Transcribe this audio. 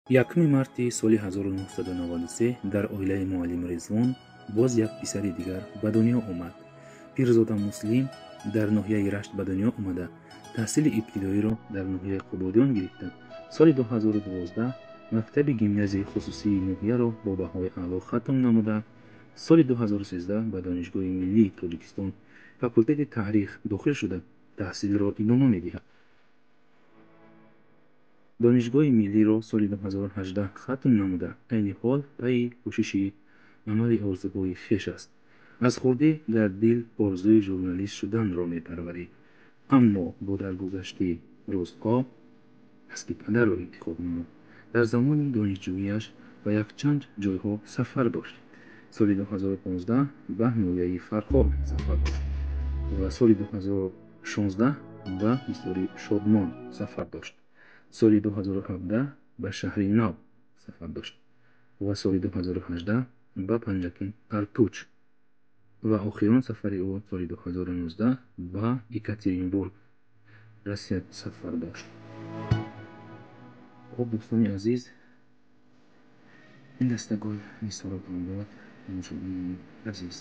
1 марти соли 1993 дар оилаи муаллим Резвон боз як писари дигар ба дунё омад. Пирзода Муслим дар ноҳияи Рашт ба дунё омада, таҳсили ибтидоиро дар ноҳияи Қубодиён гирифта. Соли 2012 мактаби гимназияи хусусии ноҳияро бо баҳои аъло хатм намуда, соли 2013 ба Донишгоҳи миллии Тоҷикистон факултети таърих дохил шуда, таҳсилро идома медиҳад. Донишгоҳи миллиро соли 2018 хатм намуда, айни ҳол пайи кӯшиши амали орзуҳои хеш аст. Аз хурдӣ дар дил орзуи журналист шуданро мепарварид, аммо бо даргузашти рӯзҳо касби падарро интихоб намуд. Дар замони донишҷӯиаш ба якчанд ҷойҳо сафар дошт. Соли 2015 ба ноҳияи Фарход сафар дошт ва соли 2016 ба Ҳисори Шодмон сафар дошт. соли 2017 ба Шаҳри Нав сафар дошт ва соли 2018 ба Панҷакин Артуч ва охирон сафари ӯ соли 2019 ба Екатеринбург, Россия сафар дошт. дӯстони азиз, ин дастагоҳ мисолотон буд. Азиз